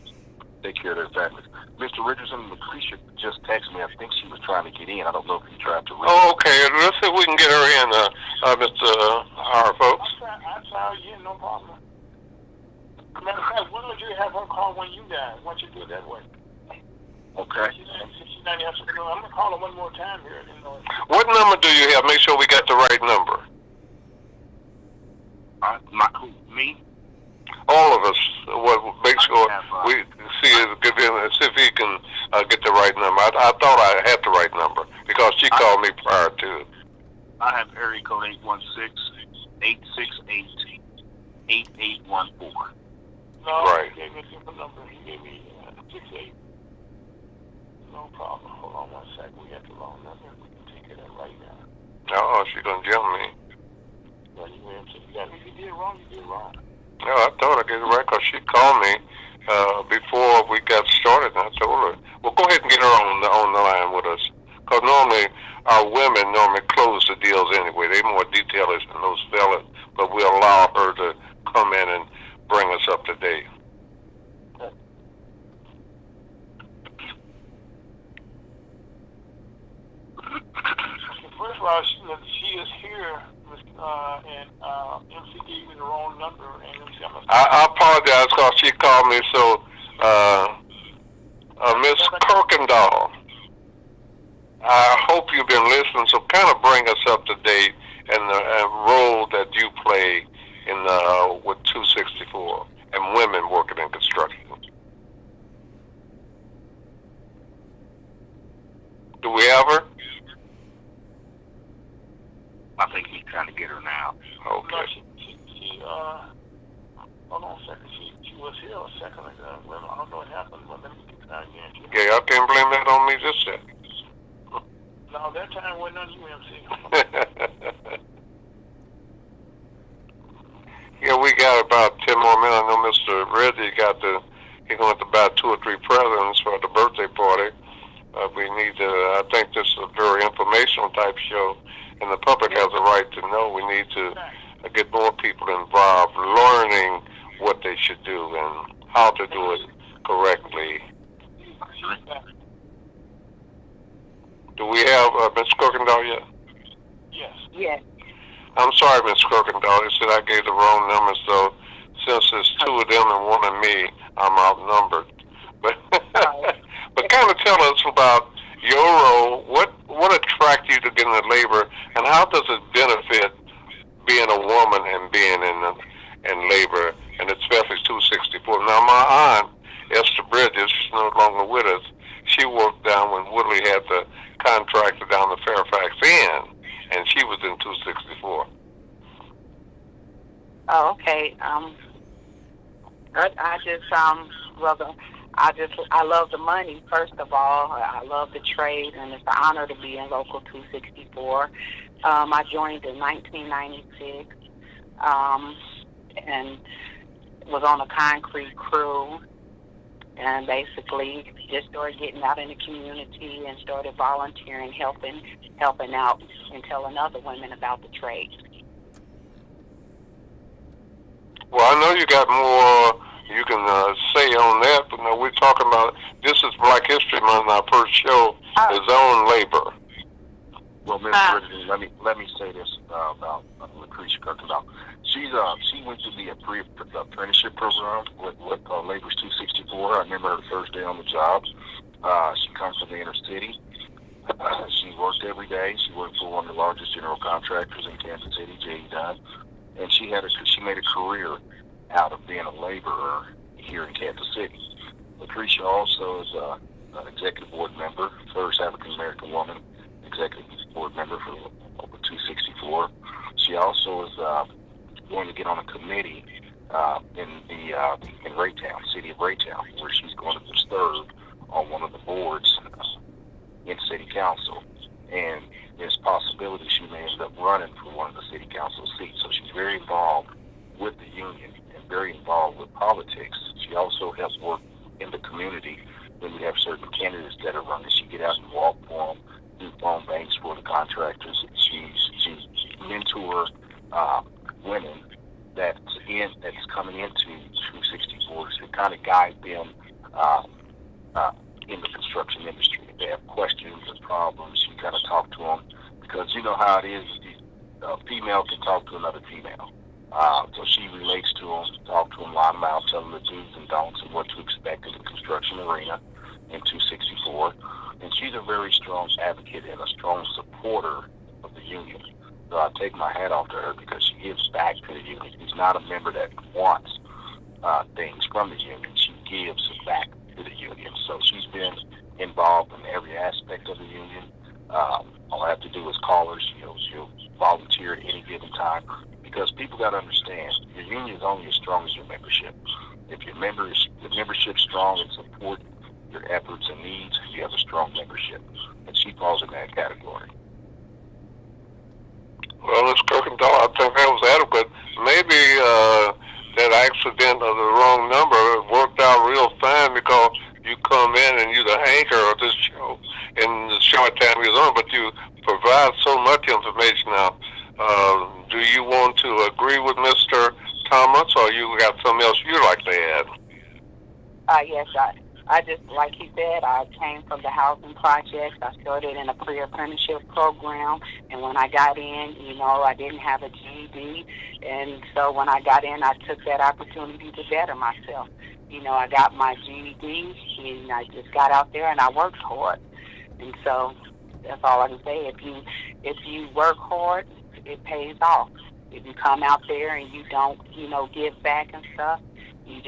take care of their families. Mr. Richardson, Lucretia just texted me. I think she was trying to get in. I don't know if you tried to read. Oh, okay. Let's see if we can get her in, Mr. Our folks. I'll try again, no problem. Matter of fact, when would you have her call when you die? Once you do it that way. Okay. She's not answering. I'm going to call her one more time here. What number do you have? Make sure we got the right number. Me? All of us. Make sure we see if he can get the right number. I thought I had the right number because she called me prior to. I have area code 816-868-8814. No, right. He gave me a different number. He gave me 68. No problem. Hold on one second. We got the wrong number. We can take it right now. Oh, she's going to jump me. Well, if you did wrong, you did wrong. No, I thought I get it right because she called me before we got started, and I told her, well, go ahead and get her on the line with us. Because normally, our women close the deals anyway. They're more detailed than those fellas, but we allow her to come in and bring us up to date. First of all, she is here, and MC gave me the wrong number. And I apologize because she called me. So, Miss Kirkendall, I hope you've been listening. So, kind of bring us up to date in the role that you play in with 264 and women working in construction. Do we have her? I think he's trying to get her now. Okay. No, she hold on a second. She was here a second ago. Well, I don't know what happened, but let me try again. Yeah, y'all can't blame that on me just yet. No, that time wasn't on you, MC. Yeah, we got about 10 more minutes. I know Mr. Reggie he's going to buy 2 or 3 presents for the birthday party. We need to, I think this is a very informational type show, and the public has a right to know. We need to get more people involved, learning what they should do and how to do it correctly. Do we have Ms. Kirkendall yet? Yes. Yes. I'm sorry, Ms. Kirkendall. They said I gave the wrong number, so since there's 2 of them and 1 of me, I'm outnumbered. But kind of tell us about your role. What attracted you to getting into labor, and how does it benefit being a woman and being in labor, and especially 264? Now, my aunt, Esther Bridges, she's no longer with us. She worked down when Woodley had the contractor down the Fairfax Inn, and she was in 264. Oh, okay. I love the money, first of all. I love the trade, and it's an honor to be in Local 264. I joined in 1996 and was on a concrete crew, and basically just started getting out in the community and started volunteering, helping out and telling other women about the trade. Well, I know you got more you can say on that, but no, we're talking about, this is Black History Month, our first show is on labor. Well, Ms. Richardson, let me say this about Lucretia Kirkendall. She went through the apprenticeship program with Labor's 264. I remember her first day on the job. She comes from the inner city. She worked every day. She worked for one of the largest general contractors in Kansas City, J.E. Dunn, and she made a career out of being a laborer here in Kansas City. Lucretia also is an executive board member, first African American woman executive board member for Local 264. She also is going to get on a committee in Raytown, city of Raytown, where she's going to serve on one of the boards in city council. And there's a possibility she may end up running for one of the city council seats. So she's very involved with the union and very involved with politics. She also helps work in the community when we have certain candidates that are running. She get out and walk for them, do phone banks for the contractors. She mentor women that's coming into 264 to kind of guide them in the construction industry. If they have questions or problems, you kind of talk to them, because you know how it is. A female can talk to another female. So she relates to them, talk to them loud and loud, tell them the do's and don'ts and what to expect in the construction arena in 264. And she's a very strong advocate and a strong supporter of the union. So I take my hat off to her, because she gives back to the union. She's not a member that wants things from the union. She gives back to the union. So she's been involved in every aspect of the union. All I have to do is call her. She'll volunteer at any given time, because people got to understand, your union is only as strong as your membership. If your membership's strong and support your efforts and needs, you have a strong membership, and she falls in that category. Well, Ms. Kirkendall, I think that was adequate. Maybe that accident of the wrong number worked out real fine, because you come in and you're the anchor of this show in the short time you're on, but you provide so much information now. Do you want to agree with Mr. Thomas, or you got something else you'd like to add? Yes, I just, like he said, I came from the housing projects. I started in a pre-apprenticeship program, and when I got in, I didn't have a GED, and so when I got in, I took that opportunity to better myself. I got my GED, and I just got out there and I worked hard, and so that's all I can say. If you work hard, it pays off. If you come out there and you don't, give back and stuff, it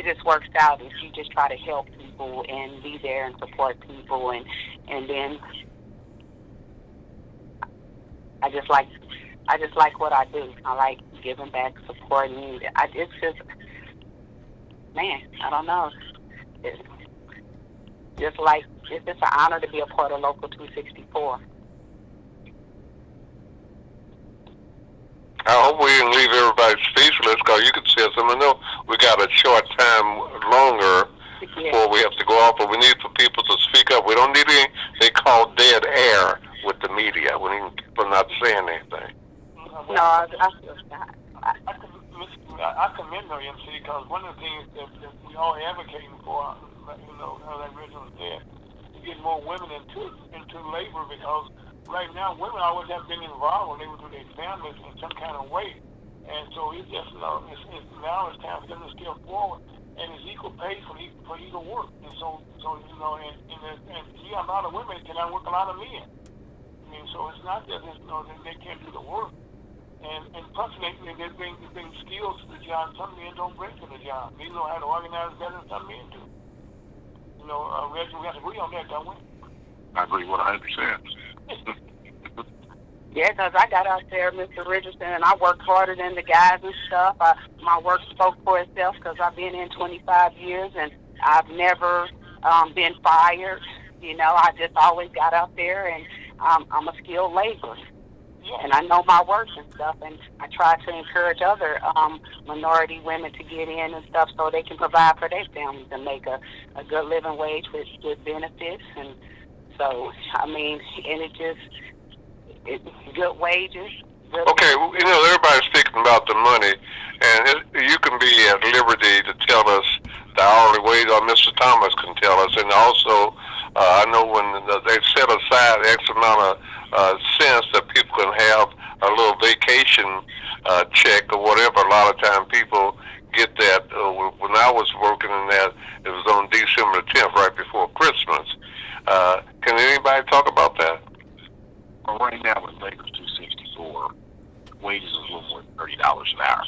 just works out if you just try to help people and be there and support people, and then I just like what I do. I like giving back, supporting. It's just, man, I don't know. It's just an honor to be a part of Local 264. I hope we didn't leave everybody speechless, because you can say something. I know we got a short time longer before we have to go off, but we need for people to speak up. We don't need any, they call dead air with the media. We need people not saying anything. No, I commend her, MC, because one of the things that we all advocating for, as Richardson said, to get more women into labor, because right now women always have been involved when they were with their families in some kind of way, and so it's just now it's time for them to step forward and it's equal pay for equal work. And so you know, and see, a lot of women can outwork a lot of men. I mean, so it's not that they can't do the work. And plus, they bring skills to the job. Some men don't bring to the job. They know how to organize better than some men do. You know, Reggie, we have to agree on that, don't we? I agree 100%. Yeah, because I got out there, Mr. Richardson, and I worked harder than the guys and stuff. My work spoke for itself because I've been in 25 years, and I've never been fired. You know, I just always got out there, and I'm a skilled laborer. And I know my work and stuff, and I try to encourage other minority women to get in and stuff so they can provide for their families and make a good living wage with benefits. And so, I mean, and it's good wages. Really. Okay, you know, everybody's speaking about the money, and you can be at liberty to tell us the hourly wage, or Mr. Thomas can tell us. And also, I know when they set aside X amount of cents that people can have a little vacation check or whatever. A lot of time people get that. When I was working in that, it was on December 10th, right before Christmas. Can anybody talk about that? Well, right now, with labor's $264, wages is a little more than $30 an hour.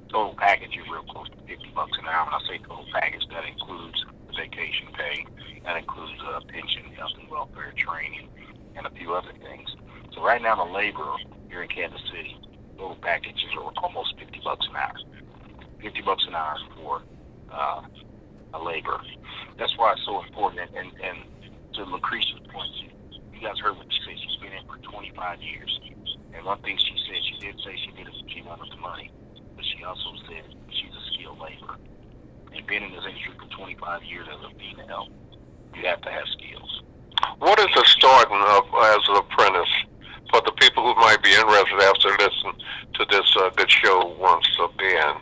Total package is real close to $50 an hour. When I say total package, that includes the vacation pay, that includes pension, health and welfare, training, and a few other things. So right now, the labor here in Kansas City, total packages are almost $50 an hour. $50 an hour for a labor. That's why it's so important. And to Lucretia's point, you guys heard what she said. She's been in for 25 years. And one thing she said, she did say she wanted the money, but she also said she's a skilled laborer. And been in this industry for 25 years as a female, you have to have skills. What is the starting of as an apprentice for the people who might be interested after listening to this good show once again?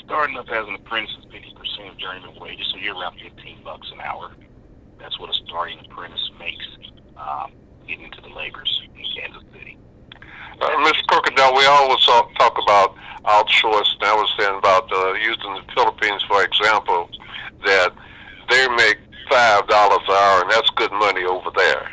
Starting up as an apprentice is 50% of journeyman wages, so you're around $15 an hour. That's what a starting apprentice makes getting into the labors in Kansas City. Ms. Kirkendall, we always talk about outsourcing. I was saying about using the Philippines, for example, that they make $5 an hour, and that's good money over there.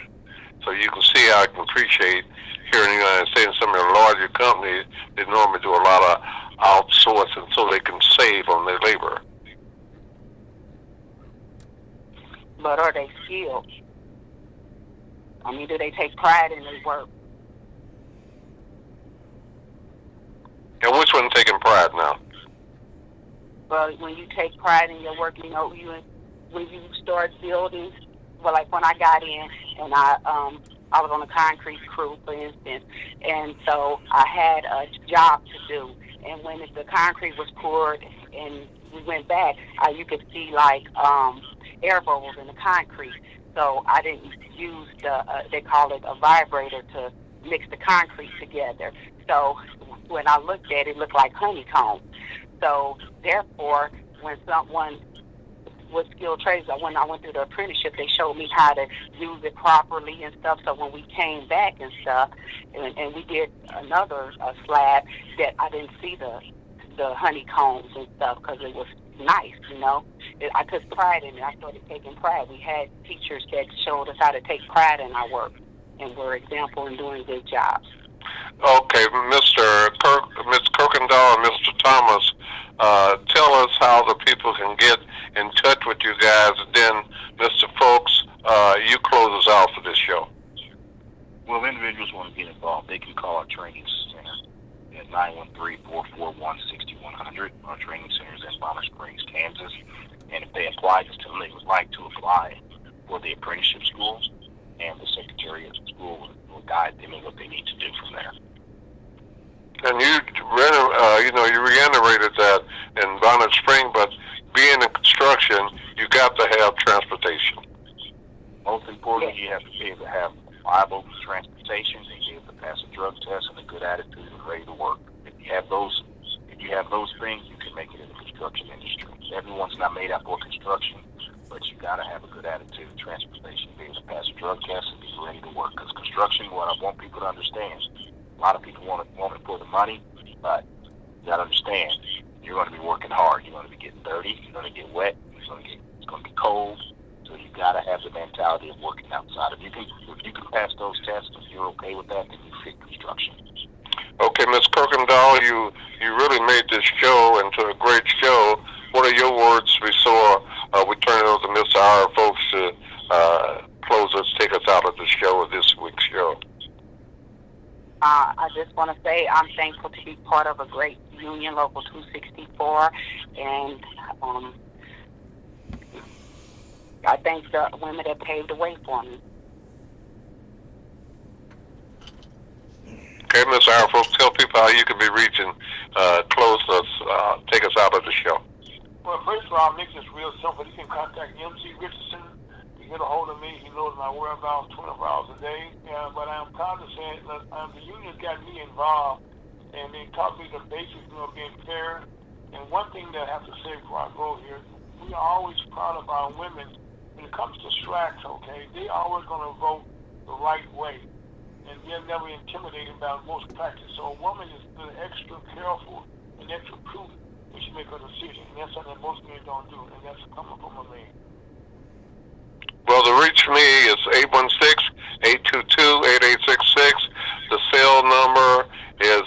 So you can see how I can appreciate here in the United States, some of the larger companies, they normally do a lot of outsourcing so they can save on their labor. But are they skilled? I mean, do they take pride in their work? And which one taking pride now? Well, when you take pride in your work, you know, when you start building, well, like when I got in and I was on a concrete crew, for instance, and so I had a job to do. And when the concrete was poured and we went back, you could see like air bubbles in the concrete. So I didn't use they call it a vibrator to mix the concrete together. So when I looked at it, it looked like honeycomb. So therefore, when someone with skilled trades, when I went through the apprenticeship, they showed me how to use it properly and stuff. So when we came back and stuff, and we did another slab, that I didn't see the honeycombs and stuff because it was nice, you know. I took pride in it. I started taking pride. We had teachers that showed us how to take pride in our work and were example in doing good jobs. Okay, Ms. Kirkendall and Mr. Thomas, tell us how the people can get in touch with you guys. And then, Mr. Folks, you close us out for this show. Well, if individuals want to get involved, they can call our training center at 913-441-6100. Our training center is in Bonner Springs, Kansas. And if they apply, just tell them they would like to apply for the apprenticeship school, and the secretary of the school will guide them in what they need to do from there. And you reiterated that in Bonnet Spring, but being in construction, you got to have transportation. Most importantly, you have to be able to have viable transportation, and be able to pass a drug test and a good attitude and ready to work. If you have those things, you can make it in the construction industry. Everyone's not made up for construction, but you got to have a good attitude, transportation, be able to pass a drug test and be ready to work. Because construction, what I want people to understand, a lot of people want it for the money, but you got to understand, you're going to be working hard. You're going to be getting dirty. You're going to get wet. It's going to be cold. So you got to have the mentality of working outside. If you can pass those tests, if you're okay with that, then you fit construction. Okay, Ms. Kirkendall, you really made this show into a great show. What are your words before we turn it over to Mr. R. folks to take us out of the show, of this week's show? I just want to say I'm thankful to be part of a great union, Local 264, and I thank the women that paved the way for me. Okay, Ms. R. folks, tell people how you can be reaching, take us out of the show. Well, first of all, I'll make this real simple. You can contact MC Richardson. You get a hold of me. He knows my whereabouts 24 hours a day. But I'm proud to say that the union's got me involved, and they taught me the basics of being fair. And one thing that I have to say before I go here, we are always proud of our women. When it comes to strikes, okay, they always going to vote the right way. And they're never intimidated by most practice. So a woman is extra careful and extra prudent when she makes a decision. And that's something that most men don't do. And that's coming from a man. Well, to reach me is 816-822-8866. The cell number is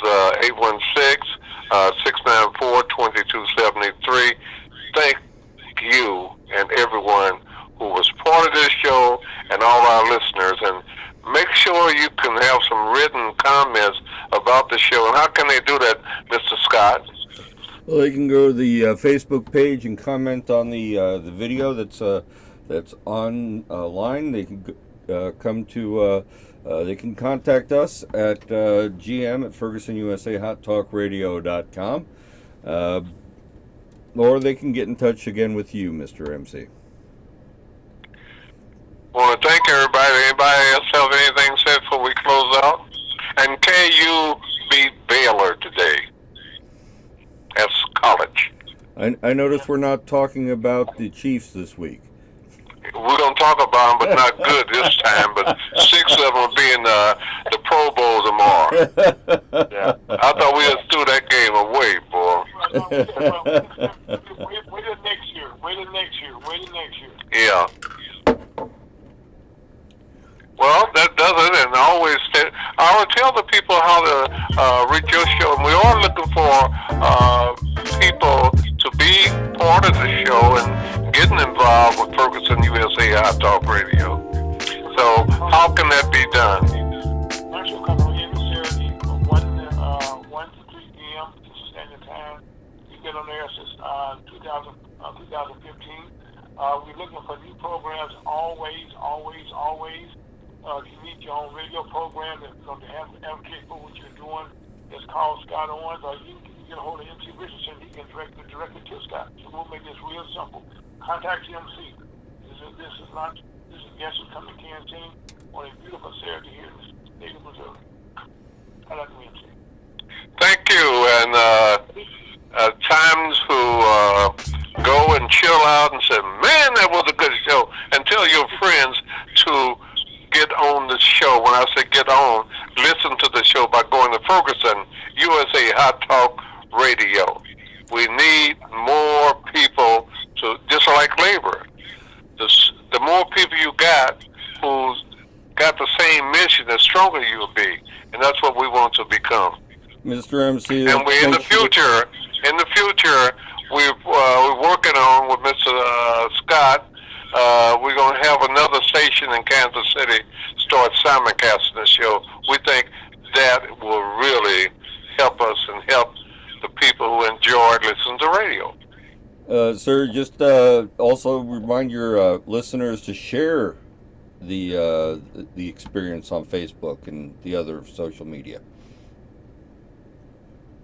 816-694-2273. Thank you and everyone who was part of this show and all our listeners. And make sure you can have some written comments about the show. And how can they do that, Mr. Scott? Well, they can go to the Facebook page and comment on the video that's online. They can come to. They can contact us at gm@FergusonUSAHotTalkRadio.com, or they can get in touch again with you, Mr. MC. I want to thank everybody. Anybody else have anything said before we close out? And KU beat Baylor today. That's college. I notice we're not talking about the Chiefs this week. We're going to talk about them, but not good this time. But 6 of them will be in the Pro Bowl tomorrow. Yeah. I thought we would threw that game away, boy. Wait till next year. Wait till next year. Wait till next year. Yeah. Well, that does it, and I will tell the people how to reach your show. And we are looking for people to be part of the show and getting involved with Ferguson USA Hot Talk Radio. So, how can that be done? National Company every Saturday from 1 to 3 p.m. Central Standard Time. We've been on there since 2015. We're looking for new programs always. You need your own radio program that's going to advocate for what you're doing. It's called Scott Owens, or you can get a hold of MC Richardson. He can direct it to Scott. So we'll make this real simple. Contact MC. This is guest who's coming to Canteen on a beautiful Saturday here in the state of Missouri. I like MC. Thank you. And times who go and chill out and say, man, that was a good show, and tell your friends to get on the show. When I say get on, listen to the show by going to Ferguson USA Hot Talk Radio. We need more people to, just like labor. The more people you got who's got the same mission, the stronger you'll be. And that's what we want to become. Mr. MC. And we in the future, we're working on with Mr. Scott. We're going to have another station in Kansas City start simulcasting the show. We think that will really help us and help the people who enjoy listening to radio. Sir, just also remind your listeners to share the experience on Facebook and the other social media.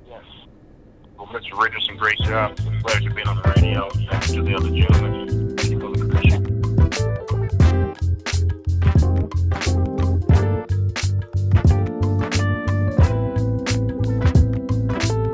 Yes. Well, Mr. Richardson, great job. It's a pleasure being on the radio. Thanks to the other gentlemen.